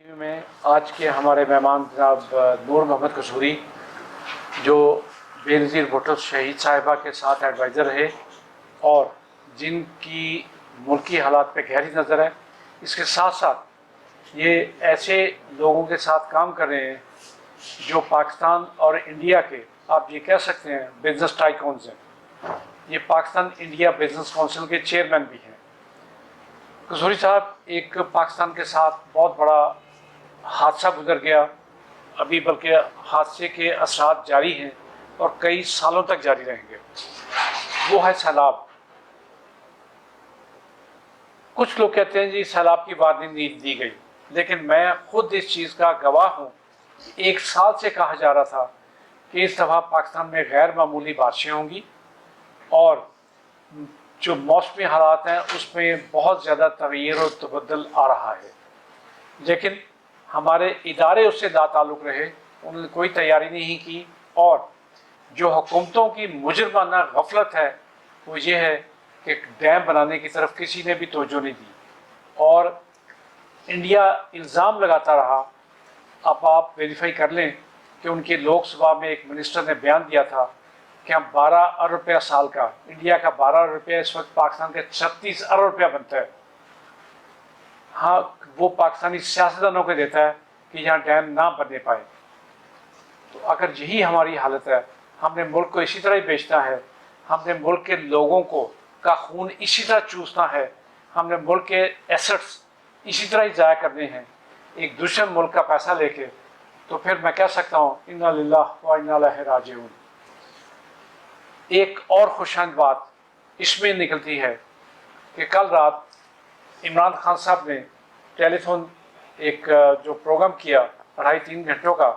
میں آج کے ہمارے مہمان جناب نور محمد قصوری جو بے نظیر بھٹو شہید صاحبہ کے ساتھ ایڈوائزر ہے اور جن کی ملکی حالات پہ گہری نظر ہے، اس کے ساتھ ساتھ یہ ایسے لوگوں کے ساتھ کام کر رہے ہیں جو پاکستان اور انڈیا کے آپ یہ کہہ سکتے ہیں بزنس ٹائکونز ہیں۔ یہ پاکستان انڈیا بزنس کونسل کے چیئرمین بھی ہیں۔ قصوری صاحب، ایک پاکستان کے ساتھ بہت بڑا حادثہ گزر گیا، ابھی بلکہ حادثے کے اثرات جاری ہیں اور کئی سالوں تک جاری رہیں گے۔ وہ ہے سیلاب۔ کچھ لوگ کہتے ہیں جی سیلاب کی وارننگ نہیں دی گئی، لیکن میں خود اس چیز کا گواہ ہوں۔ ایک سال سے کہا جا رہا تھا کہ اس دفعہ پاکستان میں غیر معمولی بارشیں ہوں گی اور جو موسمی حالات ہیں اس میں بہت زیادہ تغیر و تبدل آ رہا ہے، لیکن ہمارے ادارے اس سے لا تعلق رہے، انہوں نے کوئی تیاری نہیں کی، اور جو حکومتوں کی مجرمانہ غفلت ہے وہ یہ ہے کہ ڈیم بنانے کی طرف کسی نے بھی توجہ نہیں دی، اور انڈیا الزام لگاتا رہا۔ اب آپ ویریفائی کر لیں کہ ان کے لوک سبھا میں ایک منسٹر نے بیان دیا تھا کہ ہم 12 ارب روپیہ سال کا، انڈیا کا 12 ارب روپیہ اس وقت پاکستان کا 36 ارب روپیہ بنتا ہے۔ ہاں، وہ پاکستانی سیاستدانوں کو دیتا ہے کہ یہاں ڈیم نہ بننے پائے۔ تو اگر یہی ہماری حالت ہے، ہم نے ملک کو اسی طرح ہی بیچنا ہے، ہم نے ملک کے لوگوں کا خون اسی طرح چوسنا ہے، ہم نے ملک کے ایسٹس اسی طرح ہی ضائع کرنے ہیں ایک دوسرے ملک کا پیسہ لے کے، تو پھر میں کہہ سکتا ہوں انا للہ و انا الیہ راجعون۔ ایک اور خوشایند بات اس میں نکلتی ہے کہ کل رات عمران خان صاحب نے ٹیلی فون ایک جو پروگرام کیا 2.5-3 گھنٹوں کا،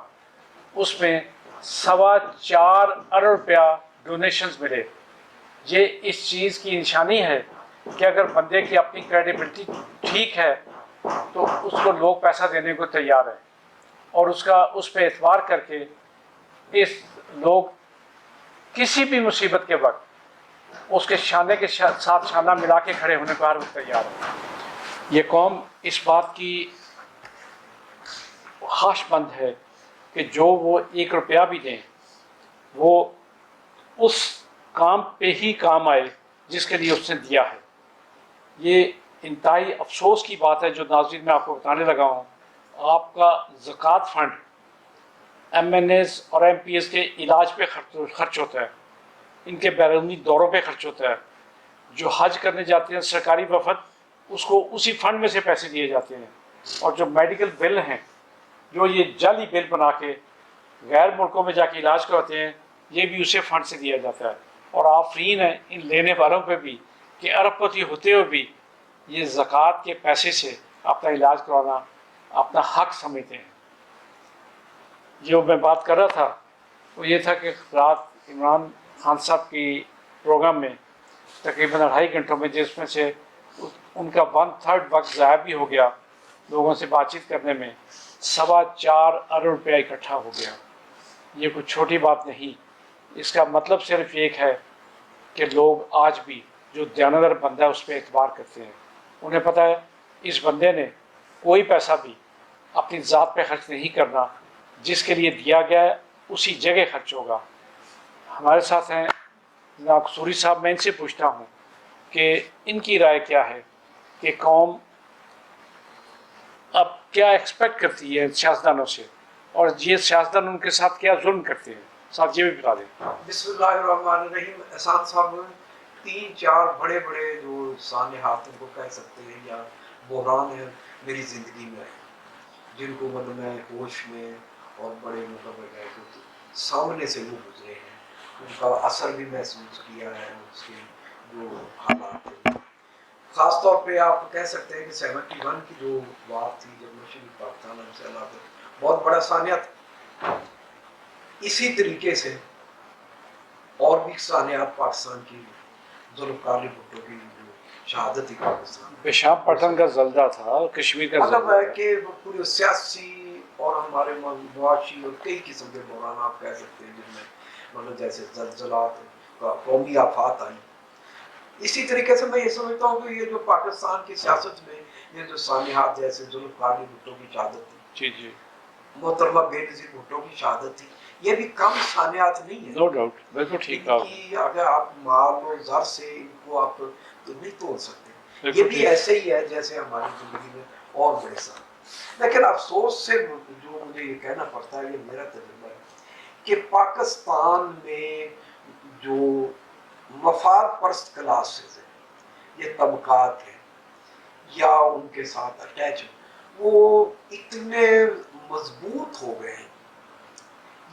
اس میں 4.25 ارب روپیہ ڈونیشنز ملے۔ یہ اس چیز کی نشانی ہے کہ اگر بندے کی اپنی کریڈیبلٹی ٹھیک ہے تو اس کو لوگ پیسہ دینے کو تیار ہیں، اور اس پہ اعتبار کر کے لوگ کسی بھی مصیبت کے وقت اس کے شانے کے ساتھ شانہ ملا کے کھڑے ہونے کو ہر وقت تیار ہے۔ یہ قوم اس بات کی خواہش مند ہے کہ جو وہ 1 روپیہ بھی دیں وہ اس کام پہ ہی کام آئے جس کے لیے اس نے دیا ہے۔ یہ انتہائی افسوس کی بات ہے جو ناظرین میں آپ کو بتانے لگا ہوں۔ آپ کا زکوٰۃ فنڈ ایم این ایز اور ایم پی ایز کے علاج پہ خرچ ہوتا ہے، ان کے بیرونی دوروں پہ خرچ ہوتا ہے۔ جو حج کرنے جاتے ہیں سرکاری وفد، اس کو اسی فنڈ میں سے پیسے دیے جاتے ہیں، اور جو میڈیکل بل ہیں، جو یہ جعلی بل بنا کے غیر ملکوں میں جا کے علاج کرواتے ہیں، یہ بھی اسی فنڈ سے دیا جاتا ہے۔ اور آفرین ہے ان لینے والوں پہ بھی کہ ارب پتی ہوتے ہوئے بھی یہ زکوٰۃ کے پیسے سے اپنا علاج کروانا اپنا حق سمجھتے ہیں۔ جو میں بات کر رہا تھا وہ یہ تھا کہ رات عمران خان صاحب کی پروگرام میں تقریباً 2.5 گھنٹوں میں، جس میں سے ان کا 1/3 وقت ضائع بھی ہو گیا لوگوں سے بات چیت کرنے میں، 4.25 ارب روپیہ اکٹھا ہو گیا۔ یہ کوئی چھوٹی بات نہیں۔ اس کا مطلب صرف ایک ہے کہ لوگ آج بھی جو دیانتدار بندہ ہے اس پہ اعتبار کرتے ہیں۔ انہیں پتہ ہے اس بندے نے کوئی پیسہ بھی اپنی ذات پہ خرچ نہیں کرنا، جس کے لیے دیا گیا ہے اسی جگہ خرچ ہوگا۔ ہمارے ساتھ ہیں جناب قصوری صاحب، میں ان سے پوچھتا ہوں کہ ان کی رائے کیا ہے کہ قوم اب کیا ایکسپیکٹ کرتی ہے سیاستدانوں سے، اور یہ سیاستدان ان کے ساتھ کیا ظلم کرتے ہیں۔ صاحب یہ بھی بتا دیں۔ بسم اللہ الرحمن الرحیم۔ احسان صاحب 3-4 بڑے جو سانحات ان کو کہہ سکتے ہیں یا بحران ہیں میری زندگی میں، جن کو مطلب میں ہوش میں اور بڑے مطلب سامنے سے وہ گزرے ہیں، ان کا اثر بھی محسوس کیا ہے، اس کے جو حالات ہیں۔ خاص طور پہ آپ کہہ سکتے ہیں کہ 71 کی جو بات تھی جب مشرق پاکستان سے علاقہ بہت بڑا سانحہ تھا۔ اسی طریقے سے اور بھی سانحات پاکستان کی ذوالفقار علی بھٹو کی جو شہادت تھی پاکستان، پیشاب پٹن کا زلزلہ تھا اور کشمیر کا مطلب زلزلہ ہے کہ پورے سیاسی اور ہمارے معاشی اور کئی قسم کے بحران آپ کہہ سکتے ہیں جن میں مطلب جیسے زلزلات، قومی آفات آئی۔ اسی طریقے سے میں یہ سمجھتا ہوں کہ یہ جو پاکستان کی سیاست میں یہ جو सानिहात जैसे जुल्फ़ानी भुट्टो की शहादत थी, जी जी, मोहतरमा बेनज़ीर भुट्टो की शहादत थी, ये भी कम सानिहात नहीं है। नो डाउट, बिल्कुल ठीक कहा आपने, इनकी अगर आप माल और ज़र से इनको आप तो नहीं तोड़ सकते। ये बिल्कुल भी ठीक, ऐसे ही है जैसे हमारी ज़िंदगी में और बड़े सारे। लेकिन अफसोस से जो मुझे ये कहना पड़ता है, ये मेरा तजुर्बा है कि पाकिस्तान में जो मफाद परस्त क्लासेस हैं, ये तबकात हैं या उनके साथ अटैच हैं, वो इतने मजबूत हो गए हैं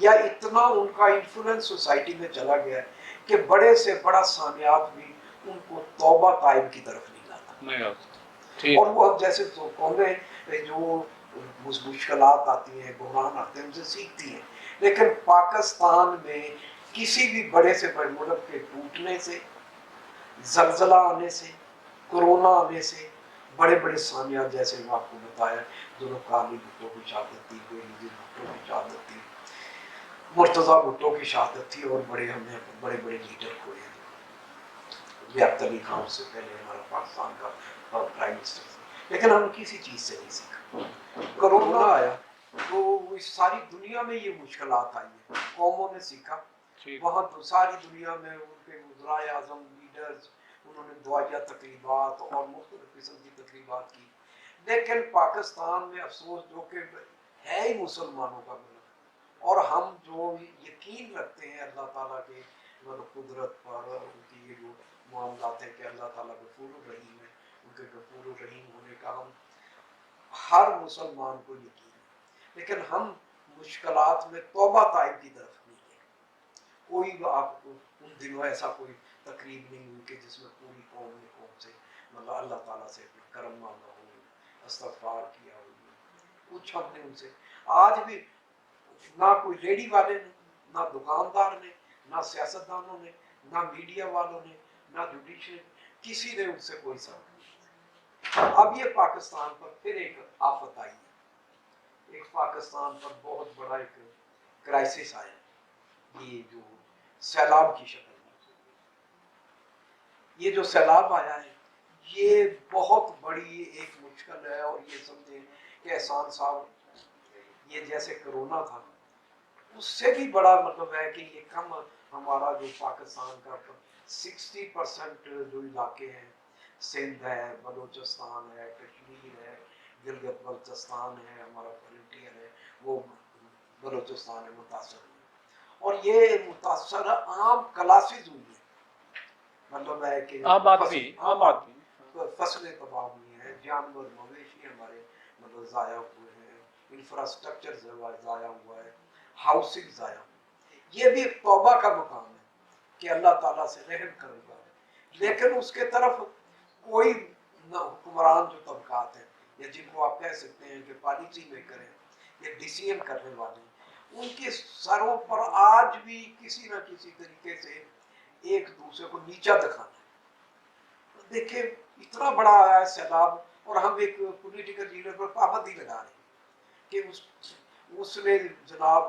या इतना उनका इन्फ्लुएंस सोसाइटी में चला गया है कि बड़े से बड़ा सानियात भी उनको तौबा ताइब की तरफ नहीं लाता। नहीं आता, ठीक, और वो अब जैसे तो कौमें जो मुश्किलात आती हैं, बहरान आते हैं, उनसे सीखती हैं। लेकिन पाकिस्तान में किसी भी बड़े से बड़े मुल्क के टूटने से, जलजला आने से, कोरोना आने से, बड़े बड़े सानियात जैसे मैं आपको बताया, जुल्फ़ानी भुट्टो की शहादत थी, बेनज़ीर भुट्टो की शहादत थी, मुर्तज़ा भुट्टो की शहादत थी, और बड़े हमने बड़े बड़े लीडर खोए हैं। लियाकत अली खान से पहले हमारा पाकिस्तान का प्राइम मिनिस्टर था। लेकिन हम किसी चीज़ से नहीं सीखा। कोरोना आया तो इस सारी दुनिया में ये मुश्किलात आई हैं, कौमों ने सीखा। ठीक, वहाँ तो सारी दुनिया में उनके वज़राए आज़म, लीडर्स, उन्होंने दुआया तकरीबात और मुख्तलिफ किस्म की तकरीबात की। लेकिन पाकिस्तान में अफसोस जो कि है ही मुसलमानों का मुल्क, और हम जो यकीन रखते हैं अल्लाह ताला के मतलब कुदरत पर, उनकी ये जो मामलात है कि अल्लाह ताला गफूर रहीम है, उनके गफूर रहीम होने का हम हर मुसलमान को यकीन है। लेकिन हम मुश्किलात में तौबा ताइब की तरफ नहीं है। कोई आपको उन दिनों ऐसा कोई तकरीब नहीं हुई कि जिसमें पूरी कौम ने कौम से मतलब अल्लाह ताला से करम मांगा हो, इस्तग़फ़ार किया हो, कुछ हमने उनसे आज भी ना कोई रेडी वाले ने, ना दुकानदार ने, ना सियासतदानों ने, ना मीडिया वालों ने, ना जुडिशरी, किसी ने उनसे कोई सवाल नहीं। अब ये पाकिस्तान पर फिर एक आफत आई है, एक पाकिस्तान पर बहुत बड़ा एक क्राइसिस आया, ये जो सैलाब की शक्ल में। ये जो सैलाब आया है, ये बहुत बड़ी एक मुश्किल है। और ये समझें कि एहसान साहब, ये जैसे कोरोना था, उससे भी बड़ा मतलब है कि ये कम हमारा जो पाकिस्तान का 60% जो इलाके हैं, सिंध है, बलूचिस्तान है, कश्मीर है, गिलगित बल्तिस्तान है, हमारा फ्रंटियर है, वो बलूचिस्तान है, मुतासर हुई। और ये मुतासर आम क्लासेस हुई है, मतलब है कि आम आदमी, फसलें तबाह हुई हैं, जानवर मवेशी हमारे मतलब ज़ाया हुए हैं, इंफ्रास्ट्रक्चर ज़ाया हुआ है, हाउसिंग ज़ाया हुई है। ये भी एक तौबा का मकाम है कि अल्लाह ताला से रहम करूँगा। लेकिन उसके तरफ कोई हुक्मरान जो तबकात हैं, या जिनको आप कह सकते हैं कि पॉलिसी मेकर हैं या डिसीजन करने वाले हैं, उनके सरों पर आज भी किसी न किसी तरीके से एक दूसरे को नीचा दिखाना है। देखिए इतना बड़ा आया है सैलाब, और हम एक पॉलिटिकल लीडर पर पाबंदी लगा रहे हैं कि उसने जनाब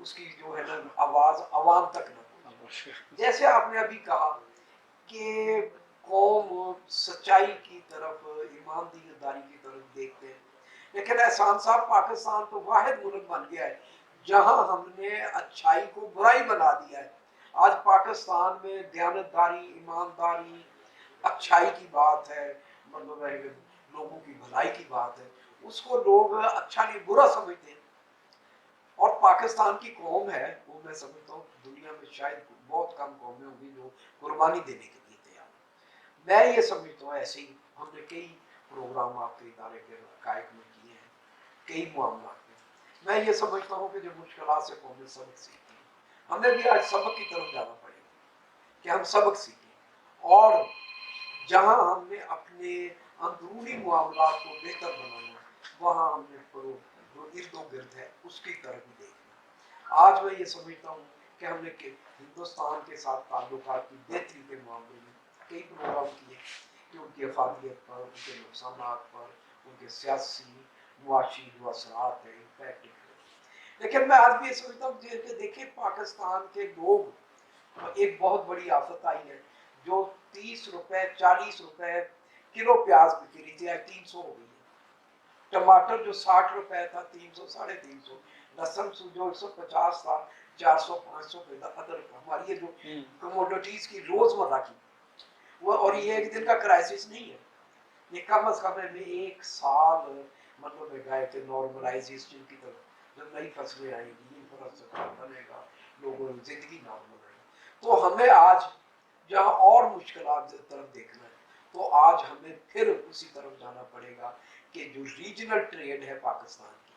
उसकी जो है ना आवाज अवाम तक न पहुंचे। जैसे आपने अभी कहा कि कौम सच्चाई की तरफ, ईमानदारी की तरफ देखते हैं, लेकिन एहसान साहब पाकिस्तान तो वाहिद मुल्क बन गया है जहां हमने अच्छाई को बुराई बना दिया है। आज पाकिस्तान में दयानतदारी, ईमानदारी, अच्छाई की बात है, मतलब है लोगों की भलाई की बात है, उसको लोग अच्छा नहीं बुरा समझते हैं। और पाकिस्तान की कौम है, वो मैं समझता हूँ दुनिया में शायद बहुत कम कौमें होंगी जो कुर्बानी देने के लिए तैयार है। मैं ये समझता हूँ ऐसे ही हमने कई प्रोग्राम आपके इदारे के कायक में किए हैं, कई मामला में। मैं ये समझता हूँ कि जब मुश्किलात से कौमें सबक सीखती हैं, हमें भी आज सबक की तरफ जाना पड़ेगा कि हम सबक सीखें, और जहाँ हमने अपने अंदरूनी मामलात को बेहतर बनाना, वहाँ हमने जो इर्द गिर्द है उसकी तरफ भी देखना। आज मैं ये समझता हूँ कि हमने हिंदुस्तान के साथ ताल्लुकात की बेहतरी के मामले में कई प्रोग्राम किए कि उनकी अफादियत पर, उनके नुकसानात पर, उनके सियासी मुआशी जो असरात है, इम्पैक्ट है। लेकिन मैं आज भी ये समझता हूँ कि देखिए पाकिस्तान के लोग, एक बहुत बड़ी आफत आई है, जो 30 रुपए 40 रुपए किलो प्याज बिक रही थी, आज 300 हो गई है। टमाटर जो 60 रुपए था 300 350, लहसुन जो 150 था 400 500 पे था। अदरक हमारी ये जो कमोडिटीज की रोजमर्रा की वो, और ये एक दिन का क्राइसिस नहीं है, ये कम से कम में एक साल मतलब गए थे नॉर्मलाइजेशन की तरफ। जब नई फसलें आएंगी इंफ्रास्ट्रक्चर बनेगा, लोगों की जिंदगी नॉर्मल रहेगी। तो हमें आज जहाँ और मुश्किलात तरफ देखना है, तो आज हमें फिर उसी तरफ जाना पड़ेगा कि जो रीजनल ट्रेड है पाकिस्तान की,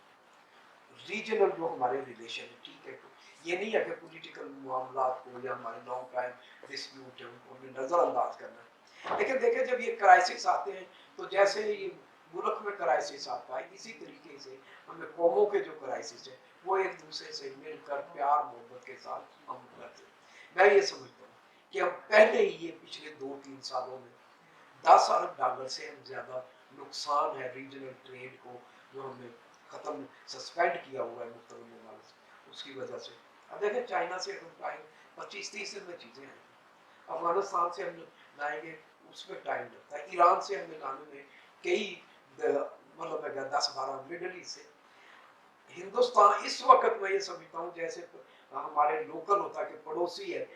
रीजनल जो हमारे रिलेशन है, ठीक है, ये नहीं है कि पॉलिटिकल मामला को या हमारे लॉन्ग टाइम डिस्प्यूट है उनको हमें नज़रअंदाज करना है। लेकिन देखें जब ये क्राइसिस आते हैं तो जैसे ये मुल्क में क्राइसिस आता है, इसी तरीके से हमें कौमों के जो क्राइसिस है वो एक दूसरे से मिलकर प्यार मोहब्बत के साथ हम करते हैं। मैं ये समझता हूँ कि हम पहले ही ये पिछले 2-3 सालों में 10 अरब डॉलर से हम ज़्यादा नुकसान है रीजनल ट्रेड को जो हमने ख़त्म सस्पेंड किया हुआ है मुख्तलिफ ममालिक से, उसकी वजह से। अब देखें चाइना से हम आए 25-30 दिन में चीज़ें आएंगी, अफगानिस्तान से हम लाएंगे उसमें टाइम लगता है, ईरान से हमें लाने में कई मतलब 10-12, मिडल ईस्ट से। हिंदुस्तान इस वक्त मैं ये समझता हूँ जैसे हमारे लोकल होता है कि पड़ोसी है,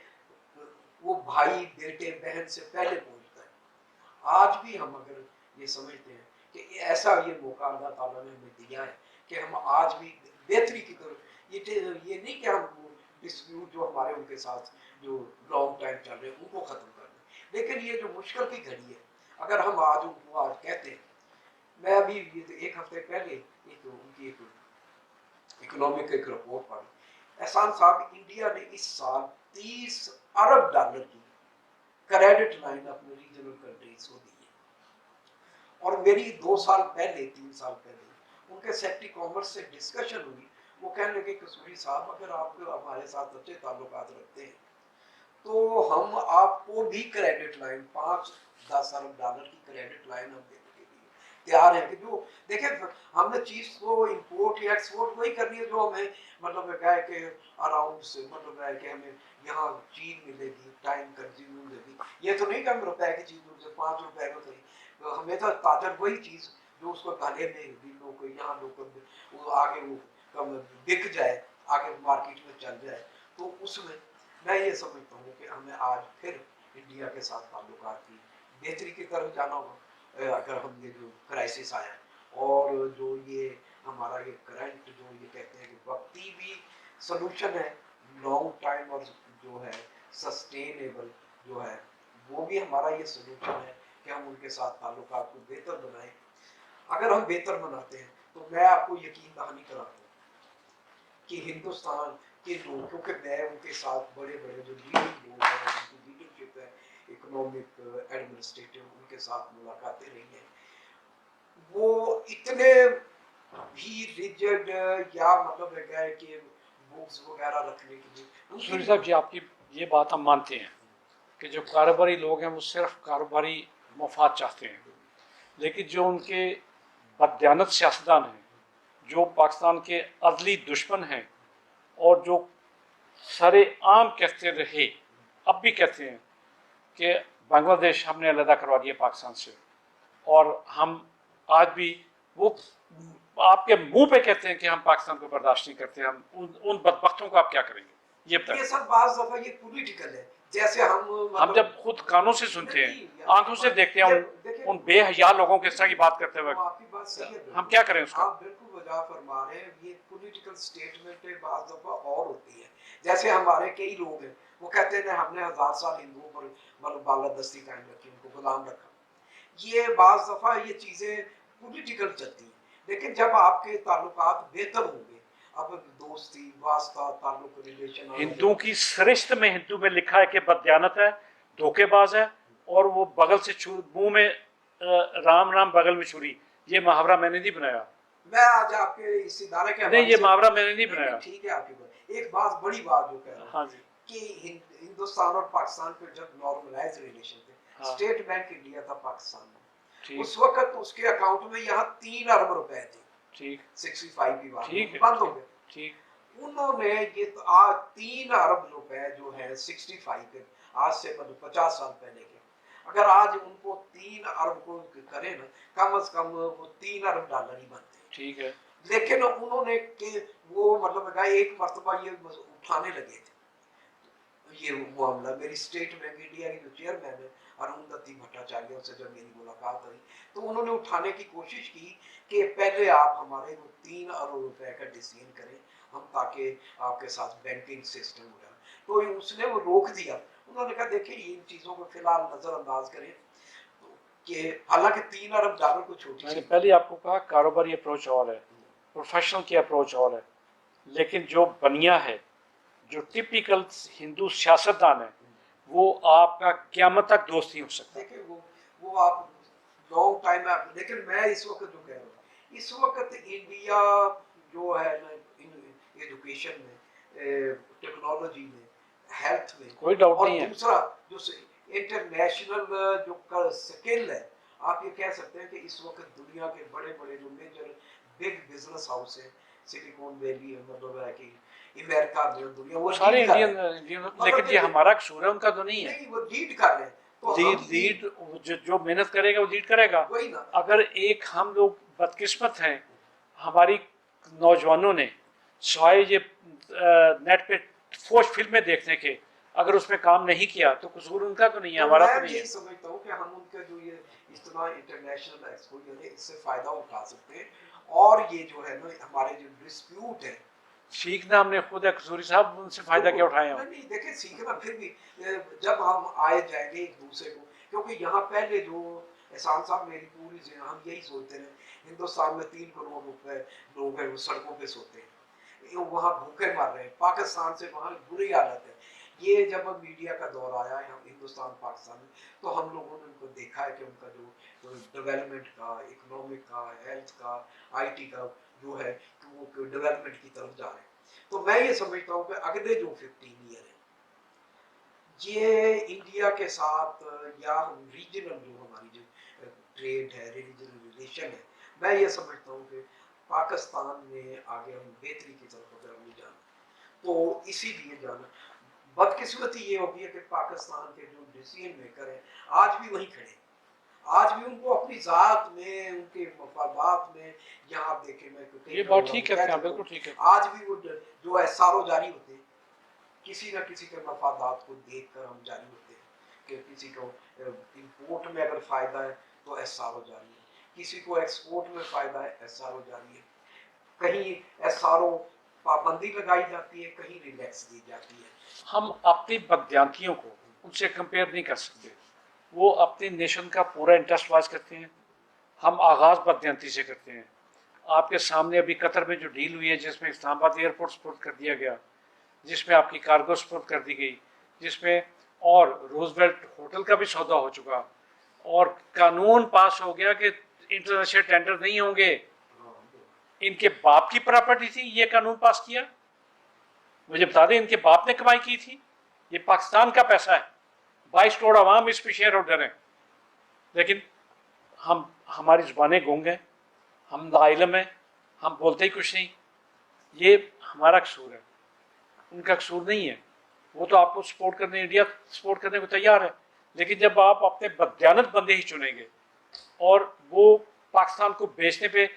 वो भाई बेटे बहन से पहले पहुंचता है। आज भी हम अगर ये समझते हैं कि ऐसा ये मौका अल्लाह ताला ने हमें दिया है कि हम आज भी बेहतरी की तरफ, ये नहीं कि हम डिस्प्यूट जो हमारे उनके साथ जो लॉन्ग टाइम चल रहे हैं उनको ख़त्म कर दें, लेकिन ये जो मुश्किल की घड़ी है अगर हम आज उनको आज कहते हैं। मैं अभी ये तो एक हफ्ते पहले एक उनकी एक इकोनॉमिक एक रिपोर्ट पढ़ी, एहसान साहब इंडिया ने इस साल 30 अरब डॉलर की क्रेडिट लाइन अपने रीजनल कंट्रीज को दी है। और मेरी 2 साल पहले 3 साल पहले उनके सेक्रेटरी कॉमर्स से डिस्कशन हुई, वो कहने लगे कसूरी साहब अगर आप हमारे साथ अच्छे ताल्लुकात रखते हैं तो हम आपको भी क्रेडिट लाइन 5-10 अरब डॉलर की क्रेडिट लाइन हम देने के लिए तैयार है। कि जो देखें हमने चीज को इंपोर्ट या एक्सपोर्ट वही करनी है जो हमें मतलब है कि अराउंड से मतलब है कि हमें यहाँ चीज मिलेगी, टाइम कंज्यूम मिलेगी। ये तो नहीं कि हम रुपए की चीज उनसे 5 रुपए में खरीद, तो हमें तो ताजर वही चीज जो उसको गले में दिलों को यहाँ लोगों वो आगे वो कम बिक जाए, आगे मार्केट में चल जाए। तो उसमें मैं ये समझता हूँ कि हमें आज फिर इंडिया के साथ ताल्लुकात की बेहतरी की तरफ जाना होगा। अगर हम ये जो क्राइसिस आया और जो ये हमारा ये करंट जो ये कहते हैं कि वक्ती भी सलूशन है, लॉन्ग टाइम और जो है सस्टेनेबल जो है वो भी हमारा ये सलूशन है कि हम उनके साथ ताल्लुकात को बेहतर बनाएं। अगर हम बेहतर बनाते हैं तो मैं आपको यकीन दहानी कराता हूँ कि हिंदुस्तान के लोग, क्योंकि मैं उनके साथ बड़े बड़े जो लीडिंग लोग हैं उनकी लीडरशिप है इकोनॉमिक एडमिनिस्ट्रेटिव, उनके साथ मुलाकातें रही हैं, वो इतने भी रिजिड या मतलब है कि बुक्स वगैरह रखने के लिए। सूरी साहब जी आपकी ये बात हम मानते हैं कि जो कारोबारी लोग हैं वो सिर्फ कारोबारी मफाद चाहते हैं, लेकिन जो उनके बदयानत सियासतदान हैं, जो पाकिस्तान के अदली दुश्मन हैं और जो सरे आम कहते रहे अब भी कहते हैं कि बांग्लादेश हमने अलग करवा दिया पाकिस्तान से, और हम आज भी वो आपके मुंह पे कहते हैं कि हम पाकिस्तान को बर्दाश्त नहीं करते, हम उन बदबख्तों को आप क्या करेंगे? ये सब बात दफा ये पॉलिटिकल है। जैसे हम जब खुद कानों से सुनते हैं, आंखों से देखते हैं उन बेहया लोगों के साथ बात करते हुए, आपकी बात सही है, हम क्या करें उसका? आप बिल्कुल वजह फरमा रहे हैं। ये पॉलिटिकल स्टेटमेंट बात दफा और होती है। जैसे हमारे कई लोग हैं वो कहते हैं हमने 1000 साल हिंदुओं पर मतलब बालादस्ती कायम रखी, उनको गुलाम रखा। ये बात दफा ये चीजें पॉलिटिकल चलती हैं, लेकिन जब आपके ताल्लुकात बेहतर होंगे, अब दोस्ती वास्ता ताल्लुक रिलेशन, हिंदुओं की सरिश्त में हिंदू में लिखा है कि बदयानत है, धोखेबाज है, और वो बगल से मुंह में राम राम बगल में छुरी, ये मुहावरा मैंने नहीं बनाया। मैं आज आपके इस इदारे के नहीं, ये मुहावरा मैंने नहीं बनाया। ठीक है आपकी बात। एक बात बड़ी बात जो कह रहा हूं, हाँ जी, कि हिंदुस्तान और पाकिस्तान के जब नॉर्मलाइज रिलेशन थे, हाँ, स्टेट बैंक इंडिया था पाकिस्तान में, ठीक, उस वक्त उसके अकाउंट में यहाँ 3 अरब रुपए थे, ठीक, 65 की बात ठीक है, बंद हो गए। ठीक, उन्होंने ये तो आज 3 अरब रुपए जो है 65 के, आज से मतलब 50 साल पहले के, अगर आज उनको 3 अरब को करे ना, कम से कम वो 3 अरब डॉलर ही बनते हैं। ठीक है। लेकिन उन्होंने के वो मतलब कहा एक मरतबा ये उठाने लगे थे ये मामला, मेरी स्टेट बैंक इंडिया की जो चेयरमैन है अरुंधति भट्टाचार्य, उससे जब मेरी मुलाकात हुई तो उन्होंने उठाने की कोशिश की कि पहले आप हमारे वो 3 अरब रुपए का डिसीजन करें हम, ताकि आपके साथ बैंकिंग सिस्टम हो जाए। तो उसने वो रोक दिया। उन्होंने कहा देखिए इन चीज़ों को फिलहाल नज़रअंदाज करें, तो कि हालांकि 3 अरब डॉलर को छोटी मैंने सी पहले आपको कहा कारोबारी अप्रोच और है, प्रोफेशनल की अप्रोच और है, लेकिन जो बनिया है, जो टिपिकल हिंदू सियासतदान है, वो आपका क़यामत तक दोस्त नहीं हो सकता। देखिए वो आप लॉन्ग टाइम आप, लेकिन मैं इस वक्त जो कह रहा हूँ, इस वक्त इंडिया जो है ना एजुकेशन में, टेक्नोलॉजी में, हेल्थ में, कोई डाउट और नहीं है। दूसरा जो इंटरनेशनल जो स्किल है, आप ये कह सकते हैं कि इस वक्त दुनिया के बड़े बड़े जो मेजर बिग बिजनेस हाउस है, सिलिकॉन वैली है, मतलब है कि अमेरिका में दुनिया वो सारे लीड कर इंडियन रहे हैं। इंडियन, मतलब लेकिन ये हमारा कसूर है, उनका तो नहीं है। नहीं, वो लीड कर रहे हैं, तो लीड हम लीड जो मेहनत करेगा वो लीड करेगा। वही ना। अगर एक हम लोग बदकिस्मत हैं, हमारी नौजवानों ने सिवाय ये नेट पे फोश फिल्में देखने के अगर उसमें काम नहीं किया तो कसूर उनका तो नहीं है, तो हमारा तो मैं नहीं यही है। समझता हूँ कि हम उनका जो ये इतना इंटरनेशनल एक्सपोजर है इससे फायदा उठा सकते हैं, और ये जो है ना हमारे जो डिस्प्यूट है सीखना हमने खुद है, कसूरी साहब उनसे फायदा क्या उठाए हम। नहीं देखिए सीखना फिर भी जब हम आए जाएंगे एक दूसरे को, क्योंकि यहाँ पहले जो एहसान साहब मेरी पूरी हम यही सोचते रहे हिंदुस्तान में 3 करोड़ रुपए लोग हैं वो सड़कों पे सोते हैं, वहाँ भूखे मर रहे हैं, पाकिस्तान से वहाँ बुरी हालत है। ये जब मीडिया का दौर आया हम हिंदुस्तान पाकिस्तान में, तो हम लोगों ने उनको देखा है कि उनका जो डेवलपमेंट का, इकोनॉमिक का, हेल्थ का, आईटी का जो है वो डेवलपमेंट की तरफ जा रहे हैं। तो मैं ये समझता हूँ कि अगले जो 15 ईयर है ये इंडिया के साथ या रीजनल जो हमारी जो ट्रेड है, रीजनल रिलेशन है, मैं ये समझता हूँ कि पाकिस्तान में आगे हम बेहतरी की तरफ अगर हम जाना तो इसीलिए जाना। बदकिस्मती ये होगी है कि पाकिस्तान के जो डिसीजन मेकर हैं आज भी वहीं खड़े, आज भी उनको अपनी जात में, उनके मफादात में, यहाँ आप देखें मैं ये बात ठीक है, बिल्कुल ठीक है। आज भी वो जो एसआरओ जारी होते हैं किसी न किसी के मफादात को देख कर हम जारी होते हैं, कि किसी को इंपोर्ट में अगर फायदा है तो एसआरओ जारी है, किसी को एक्सपोर्ट में फायदा है एसआरओ जारी है, कहीं एसआरओ पाबंदी लगाई जाती है, कहीं रिलैक्स दी जाती है। हम अपनी बदयांतियों को उनसे कंपेयर नहीं कर सकते, वो अपने नेशन का पूरा इंटरेस्ट वाच करते हैं, हम आगाज़ बदयांती से करते हैं। आपके सामने अभी कतर में जो डील हुई है जिसमें इस्लामाबाद एयरपोर्ट सपोर्ट कर दिया गया, जिसमें आपकी कार्गो सपोर्ट कर दी गई, जिसमें और रोजवेल्ट होटल का भी सौदा हो चुका, और कानून पास हो गया कि इंटरनेशनल टेंडर नहीं होंगे। इनके बाप की प्रॉपर्टी थी, ये कानून पास किया, मुझे बता दें इनके बाप ने कमाई की थी, ये पाकिस्तान का पैसा है, 22 करोड़ आवाम इस पे शेयर होल्डर हैं, लेकिन हमारी ज़ुबानें गूंग हैं, हम लाइलम हैं, हम बोलते ही कुछ नहीं। ये हमारा कसूर है, उनका कसूर नहीं है। वो तो आपको सपोर्ट करने, इंडिया सपोर्ट करने को तैयार है, लेकिन जब आप अपने बदयानत बंदे ही चुनेंगे और वो पाकिस्तान को बेचने पे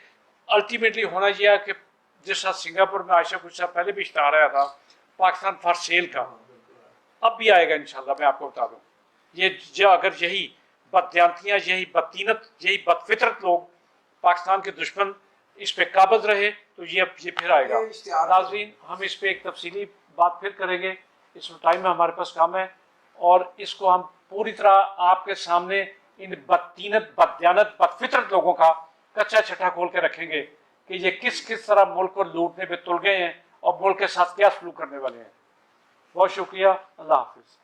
अल्टीमेटली होना यह कि जिस साथ सिंगापुर में आयशा कुछ साल पहले भी इश्तार आया था पाकिस्तान फॉर सेल का, अब भी आएगा इंशाल्लाह, मैं आपको बता दूं। ये जो अगर यही बदयांतियाँ, यही बदतीनत, यही बदफितरत लोग पाकिस्तान के दुश्मन इस पे काबज रहे तो ये फिर आएगा। नाज़रीन, हम इस पे एक तफसीली बात फिर करेंगे, इस टाइम में हमारे पास काम है, और इसको हम पूरी तरह आपके सामने इन बदतीनत, बदयानत, बदफितरत लोगों का कच्चा छठा खोल के रखेंगे कि ये किस किस तरह मुल्क को लूटने पे तुल गए हैं और मुल्क के साथ क्या सलूक करने वाले हैं। बहुत शुक्रिया, अल्लाह हाफिज़।